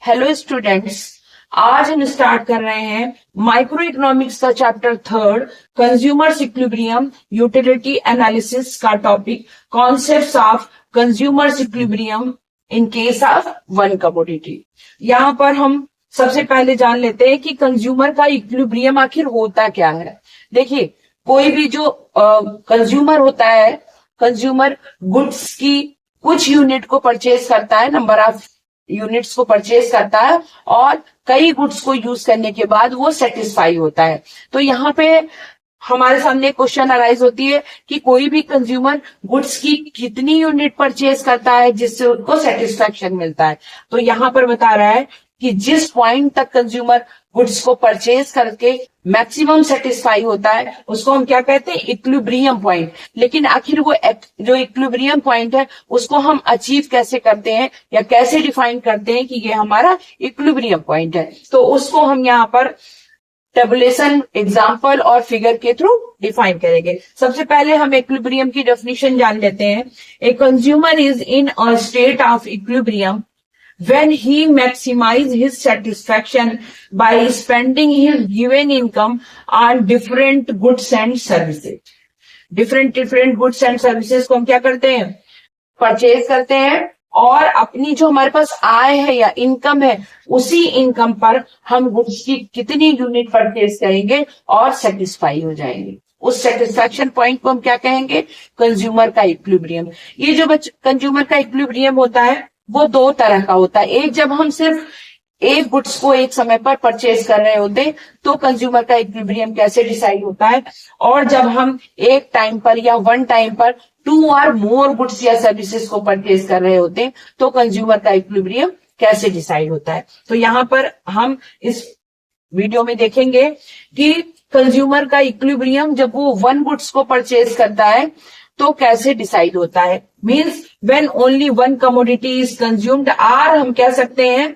Hello students, आज हम start कर रहे हैं माइक्रो इकोनॉमिक्स का chapter 3 consumer's equilibrium utility analysis का topic concepts of consumer's equilibrium in case of one commodity. यहाँ पर हम सबसे पहले जान लेते हैं कि कंज्यूमर का इक्विलिब्रियम आखिर होता क्या है। देखिए, कोई भी जो कंज्यूमर होता है, कंज्यूमर गुड्स की कुछ यूनिट को परचेज करता है, नंबर ऑफ यूनिट्स को परचेज करता है और कई गुड्स को यूज करने के बाद वो सेटिस्फाई होता है। तो यहाँ पे हमारे सामने क्वेश्चन अराइज होती है कि कोई भी कंज्यूमर गुड्स की कितनी यूनिट परचेज करता है जिससे उनको सेटिस्फेक्शन मिलता है। तो यहाँ पर बता रहा है कि जिस पॉइंट तक कंज्यूमर गुड्स को परचेज करके मैक्सिमम सेटिस्फाई होता है उसको हम क्या कहते हैं, इक्विलिब्रियम पॉइंट। लेकिन आखिर वो जो इक्विलिब्रियम पॉइंट है उसको हम अचीव कैसे करते हैं या कैसे डिफाइन करते हैं कि ये हमारा इक्विलिब्रियम पॉइंट है, तो उसको हम यहाँ पर टेबुलेशन, एग्जाम्पल और फिगर के थ्रू डिफाइन करेंगे। सबसे पहले हम इक्विलिब्रियम की डेफिनेशन जान लेते हैं। A consumer is in a state of equilibrium when he maximizes his satisfaction by spending his given income on different goods and services. different goods and services को हम क्या करते हैं, परचेज करते हैं और अपनी जो हमारे पास आय है या इनकम है उसी इनकम पर हम गुड्स की कितनी यूनिट परचेज करेंगे और सेटिस्फाई हो जाएंगे। उस सेटिस्फैक्शन पॉइंट को हम क्या कहेंगे, कंज्यूमर का इक्विलिब्रियम। ये जो कंज्यूमर का इक्विलिब्रियम होता है वो दो तरह का होता है। एक, जब हम सिर्फ एक गुड्स को एक समय पर परचेज कर रहे होते हैं तो कंज्यूमर का इक्विलिब्रियम कैसे डिसाइड होता है, और जब हम एक टाइम पर या वन टाइम पर टू और मोर गुड्स या सर्विसेज को परचेज कर रहे होते हैं तो कंज्यूमर का इक्विलिब्रियम कैसे डिसाइड होता है। तो यहाँ पर हम इस वीडियो में देखेंगे कि कंज्यूमर का इक्विलिब्रियम जब वो वन गुड्स को परचेज करता है तो कैसे डिसाइड होता है। Means when only one commodity is consumed, or हम कह सकते हैं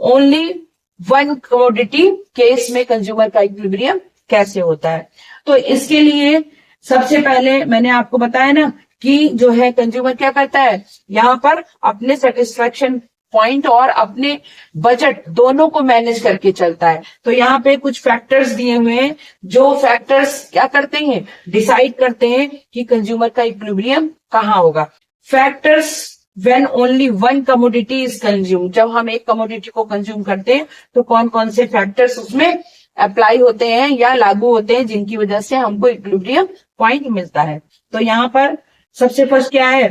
ओनली वन कमोडिटी केस में कंज्यूमर का इक्विलिब्रियम कैसे होता है। तो इसके लिए सबसे पहले मैंने आपको बताया ना कि जो है कंज्यूमर क्या करता है, यहाँ पर अपने सेटिस्फेक्शन पॉइंट और अपने बजट दोनों को मैनेज करके चलता है। तो यहाँ पे कुछ फैक्टर्स दिए हुए हैं जो फैक्टर्स क्या करते हैं, डिसाइड करते हैं कि कंज्यूमर का इक्विलिब्रियम कहाँ होगा। Factors when only one commodity is consume, जब हम एक कमोडिटी को कंज्यूम करते हैं तो कौन कौन से फैक्टर्स उसमें अप्लाई होते हैं या लागू होते हैं जिनकी वजह से हमको इक्विलिब्रियम पॉइंट मिलता है। तो यहाँ पर सबसे फर्स्ट क्या है,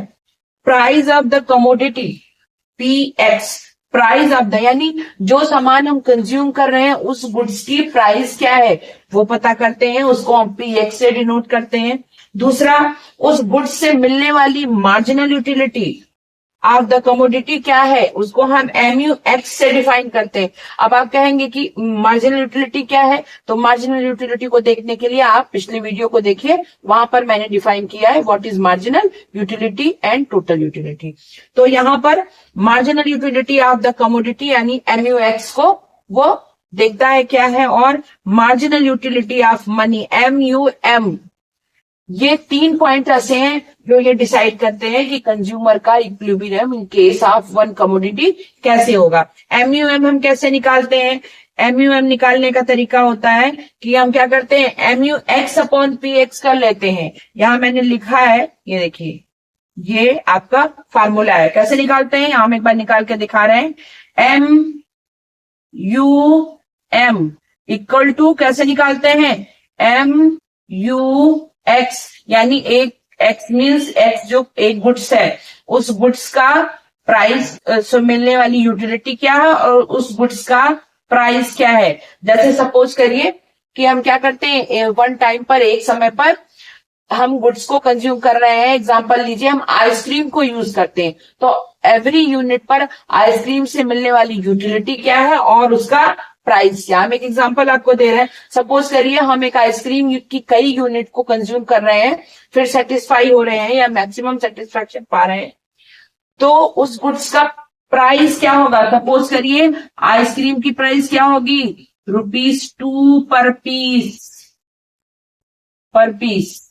price of the commodity, PX, price of the, यानी जो सामान हम कंज्यूम कर रहे हैं उस गुड्स की प्राइस क्या है वो पता करते हैं, उसको हम PX से डिनोट करते हैं। दूसरा, उस गुड्स से मिलने वाली marginal utility of the commodity क्या है उसको हम MUX से डिफाइन करते हैं। अब आप कहेंगे कि मार्जिनल यूटिलिटी क्या है, तो मार्जिनल यूटिलिटी को देखने के लिए आप पिछले वीडियो को देखिए, वहां पर मैंने डिफाइन किया है what is marginal utility and total utility. तो यहाँ पर marginal utility of the commodity यानी MUX को वो देखता है क्या है, और marginal utility of money MUM। ये तीन पॉइंट ऐसे हैं जो ये डिसाइड करते हैं कि कंज्यूमर का equilibrium in case of one commodity कैसे होगा। MUM हम कैसे निकालते हैं, MUM निकालने का तरीका होता है कि हम क्या करते हैं, MUX अपॉन PX कर लेते हैं। यहां मैंने लिखा है, ये देखिए, ये आपका फार्मूला है। कैसे निकालते हैं, हम एक बार निकाल के दिखा रहे हैं। MUM इक्वल टू कैसे निकालते हैं, MUX, यानी एक X मीन्स X जो एक गुड्स है उस गुड्स का प्राइस से मिलने वाली यूटिलिटी क्या है और उस गुड्स का प्राइस क्या है। जैसे सपोज करिए कि हम क्या करते हैं, वन टाइम पर एक समय पर हम गुड्स को कंज्यूम कर रहे हैं। एग्जांपल लीजिए, हम आइसक्रीम को यूज करते हैं तो एवरी यूनिट पर आइसक्रीम से मिलने वाली यूटिलिटी क्या है और उसका प्राइस क्या। हम एक एग्जांपल आपको दे रहे हैं, सपोज करिए हम एक आइसक्रीम की कई यूनिट को कंज्यूम कर रहे हैं, फिर सेटिस्फाई हो रहे हैं या मैक्सिमम सेटिस्फैक्शन पा रहे हैं, तो उस गुड्स का प्राइस क्या होगा। सपोज करिए आइसक्रीम की प्राइस क्या होगी, ₹2 पर पीस,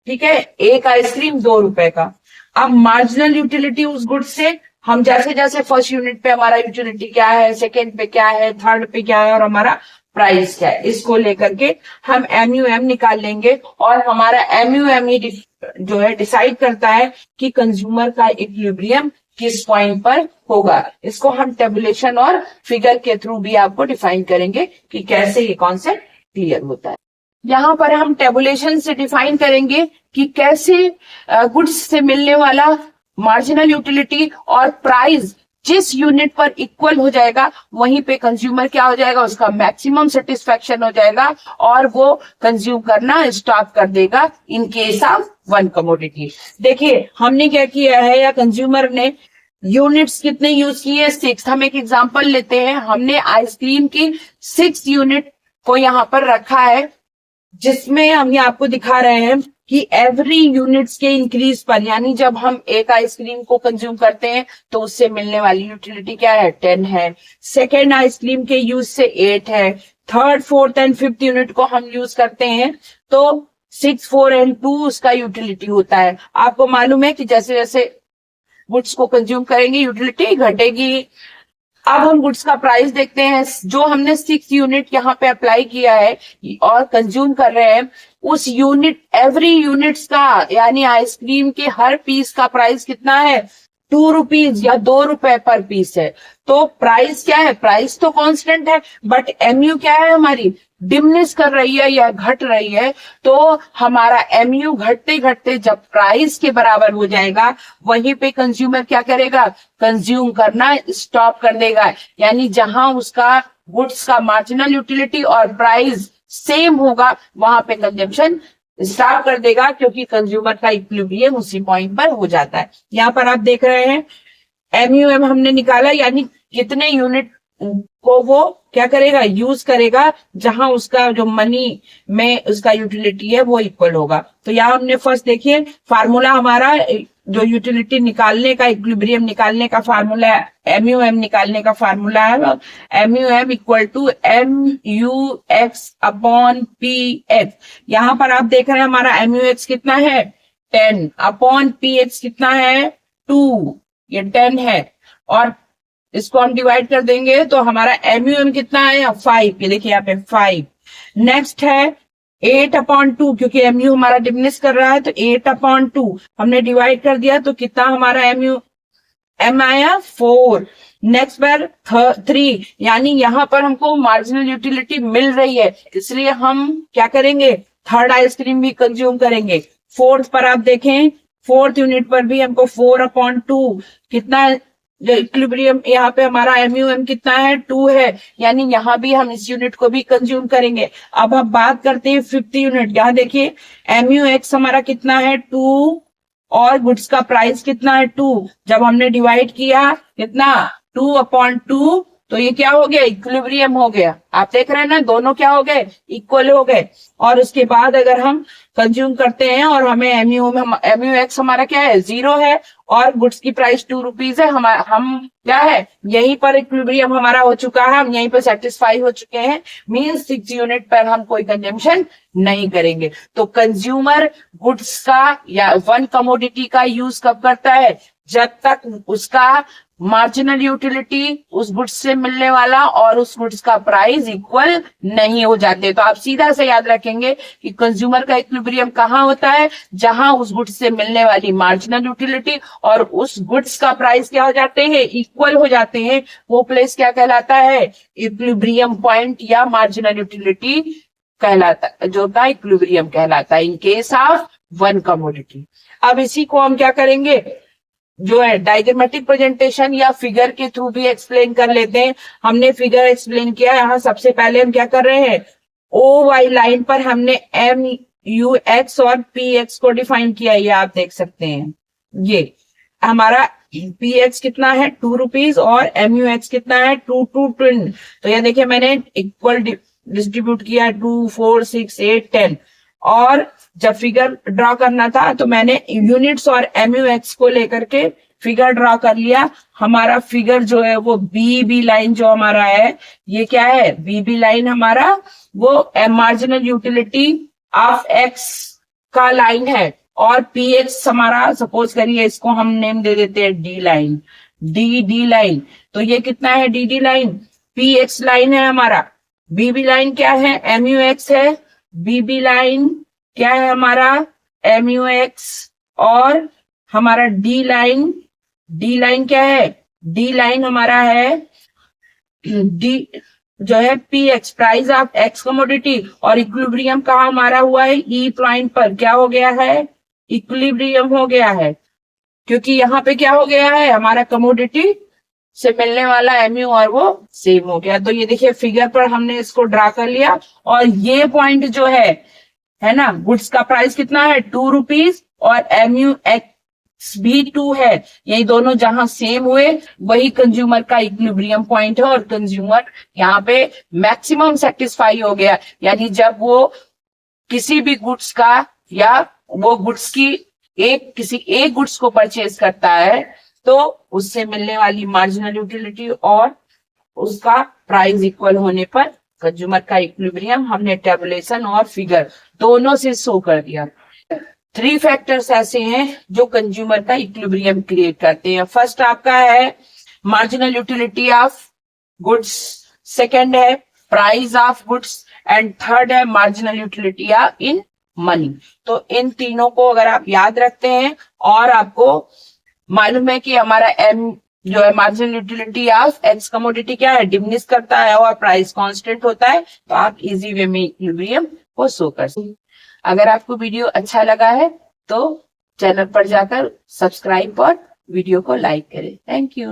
ठीक है, एक आइसक्रीम ₹2 का। अब मार्जिनल यूटिलिटी उस गुड्स से हम जैसे जैसे फर्स्ट यूनिट पे हमारा यूटिलिटी क्या है, सेकेंड पे क्या है, थर्ड पे क्या है और हमारा प्राइस क्या है, इसको लेकर के हम MUM निकाल लेंगे और हमारा MUM ही जो है डिसाइड करता है कि कंज्यूमर का इक्विलिब्रियम किस पॉइंट पर होगा। इसको हम टेबुलेशन और फिगर के थ्रू भी आपको डिफाइन करेंगे कि कैसे ये कॉन्सेप्ट क्लियर होता है। यहाँ पर हम टेबुलेशन से डिफाइन करेंगे कि कैसे गुड्स से मिलने वाला मार्जिनल यूटिलिटी और प्राइस जिस यूनिट पर इक्वल हो जाएगा वहीं पे कंज्यूमर क्या हो जाएगा, उसका मैक्सिमम सेटिस्फैक्शन हो जाएगा और वो कंज्यूम करना स्टॉप कर देगा इन केस ऑफ वन कमोडिटी। देखिए हमने क्या किया है, या कंज्यूमर ने यूनिट्स कितने यूज किए, 6। हम एक एग्जांपल लेते हैं, हमने आइसक्रीम की 6 यूनिट को यहाँ पर रखा है, जिसमें हम ये आपको दिखा रहे हैं कि एवरी यूनिट्स के इंक्रीज पर, यानी जब हम एक आइसक्रीम को कंज्यूम करते हैं तो उससे मिलने वाली यूटिलिटी क्या है, 10 है। सेकेंड आइसक्रीम के यूज से 8 है। Third, fourth and fifth unit को हम यूज करते हैं तो 6, 4 एंड 2 उसका यूटिलिटी होता है। आपको मालूम है कि जैसे जैसे गुड्स को कंज्यूम करेंगे यूटिलिटी घटेगी। अब हम गुड्स का प्राइस देखते हैं। जो हमने 6 यूनिट यहाँ पे अप्लाई किया है और कंज्यूम कर रहे हैं, उस यूनिट एवरी यूनिट्स का, यानी आइसक्रीम के हर पीस का प्राइस कितना है, 2 रुपीज या 2 रुपए पर पीस है। तो प्राइस क्या है, प्राइस तो कांस्टेंट है, बट MU क्या है हमारी, डिमनिश कर रही है या घट रही है। तो हमारा MU घटते घटते जब प्राइस के बराबर हो जाएगा वहीं पे कंज्यूमर क्या करेगा, कंज्यूम करना स्टॉप कर देगा। यानी जहां उसका गुड्स का मार्जिनल यूटिलिटी और प्राइस सेम होगा वहां पे कंजम्पशन स्टॉप कर देगा, क्योंकि कंज्यूमर का इक्विलिब्रियम उसी पॉइंट पर हो जाता है। यहाँ पर आप देख रहे हैं MUM हमने निकाला, यानी कितने यूनिट को वो क्या करेगा, यूज करेगा, जहां उसका जो मनी में उसका यूटिलिटी है वो इक्वल होगा। तो यहाँ हमने फर्स्ट देखिए फार्मूला, हमारा जो यूटिलिटी निकालने का, इक्विलिब्रियम निकालने का फार्मूला है, MUM निकालने का फार्मूला है, MUM equal to MUX upon PX। यहाँ पर आप देख रहे हैं हमारा MUX कितना है, 10 अपॉन PX कितना है, 2, ये 10 है, और इसको हम डिवाइड कर देंगे तो हमारा MUM कितना है, 5। ये देखिए यहाँ पे 5। नेक्स्ट है 8 अपॉन 2, क्योंकि MU हमारा डिमिनिश कर रहा है तो 8 अपॉन 2 हमने डिवाइड कर दिया तो कितना हमारा MUM आया, 4। नेक्स्ट पर 3, यानी यहाँ पर हमको मार्जिनल यूटिलिटी मिल रही है, इसलिए हम क्या करेंगे, थर्ड आइसक्रीम भी कंज्यूम करेंगे। फोर्थ पर आप देखें, फोर्थ यूनिट पर भी हमको 4 अपॉन 2 कितना, जो इक्विलिब्रियम यहाँ पे हमारा MUM कितना है, 2 है, यानी यहाँ भी हम इस यूनिट को भी कंज्यूम करेंगे। अब हम बात करते हैं फिफ्थ यूनिट। यहाँ देखिए MUX हमारा कितना है, 2, और गुड्स का प्राइस कितना है, 2। जब हमने डिवाइड किया कितना, 2 अपॉन 2, तो ये क्या हो गया, इक्विलिब्रियम हो गया। आप देख रहे हैं ना, दोनों क्या हो गए, इक्वल हो गए। और उसके बाद अगर हम कंज्यूम करते हैं और हमें MUX हमारा क्या है, 0 है, और गुड्स की प्राइस 2 रुपीज है, हम क्या है, यहीं पर इक्विलिब्रियम हमारा हो चुका है, हम यहीं पर सेटिस्फाई हो चुके हैं। मींस 6 यूनिट पर हम कोई कंजम्पशन नहीं करेंगे। तो कंज्यूमर गुड्स का या वन कमोडिटी का यूज कब करता है, जब तक उसका मार्जिनल यूटिलिटी, उस गुड्स से मिलने वाला और उस गुड्स का प्राइस इक्वल नहीं हो जाते। तो आप सीधा से याद रखेंगे कि कंज्यूमर का इक्विलिब्रियम कहाँ होता है, जहां उस गुड्स से मिलने वाली मार्जिनल यूटिलिटी और उस गुड्स का प्राइस क्या हो जाते हैं, इक्वल हो जाते हैं। वो प्लेस क्या कहलाता है, इक्विलिब्रियम पॉइंट या मार्जिनल यूटिलिटी कहलाता, जो का इक्विलिब्रियम कहलाता है इन केस ऑफ वन कमोडिटी। अब इसी को हम क्या करेंगे, जो है डायग्रामेटिक प्रेजेंटेशन या फिगर के थ्रू भी एक्सप्लेन कर लेते हैं। हमने फिगर एक्सप्लेन किया, यहाँ सबसे पहले हम क्या कर रहे हैं, OY लाइन पर हमने MUX और PX को डिफाइन किया, ये आप देख सकते हैं। ये हमारा PX कितना है, 2 रुपीज, और MUX कितना है, 2, 2, 2। तो ये देखिए मैंने इक्वल डिस्ट्रीब्यूट किया, 2, 4, 6, 8, 10। और जब फिगर ड्रॉ करना था तो मैंने यूनिट्स और MUX को लेकर के फिगर ड्रॉ कर लिया। हमारा फिगर जो है वो BB लाइन जो हमारा है, ये क्या है, BB लाइन हमारा वो मार्जिनल यूटिलिटी ऑफ X का लाइन है, और पी एक्स हमारा, सपोज करिए इसको हम नेम दे देते हैं डी लाइन, डी लाइन। तो ये कितना है D line, P x line है हमारा। बीबी लाइन क्या है, एम यू एक्स है। बीबी लाइन क्या है हमारा, एम यू एक्स। और हमारा डी लाइन क्या है, डी लाइन हमारा है डी जो है P x, price of x commodity. और इक्विलिब्रियम कहाँ हमारा हुआ है, ई पॉइंट पर क्या हो गया है, इक्विलिब्रियम हो गया है, क्योंकि यहाँ पे क्या हो गया है, हमारा कमोडिटी से मिलने वाला एमयू और वो सेम हो गया। तो ये देखिए फिगर पर हमने इसको ड्रा कर लिया। और ये पॉइंट जो है ना, गुड्स का प्राइस कितना है, 2 रुपीज, और एमयू एक्स भी 2 है। यही दोनों जहां सेम हुए वही कंज्यूमर का इक्विलिब्रियम पॉइंट है, और कंज्यूमर यहाँ पे मैक्सिमम सेटिस्फाई हो गया। यानी जब वो किसी भी गुड्स का, या वो गुड्स की किसी एक गुड्स को परचेज करता है, तो उससे मिलने वाली मार्जिनल यूटिलिटी और उसका प्राइस इक्वल होने पर कंज्यूमर का इक्विलिब्रियम हमने टेबुलेशन और फिगर दोनों से शो कर दिया। 3 फैक्टर्स ऐसे हैं जो कंज्यूमर का इक्विलिब्रियम क्रिएट करते हैं। फर्स्ट आपका है marginal utility of goods, second है price of goods, and third है मार्जिनल यूटिलिटी इन मनी। तो इन तीनों को अगर आप याद रखते हैं और आपको मालूम है कि हमारा एम जो है marginal utility of x commodity क्या है, डिमिनिश करता है और प्राइस कांस्टेंट होता है, तो आप इजी वे में इक्विलिब्रियम को शो कर सकते हैं। अगर आपको वीडियो अच्छा लगा है तो चैनल पर जाकर सब्सक्राइब और वीडियो को लाइक करें। Thank you.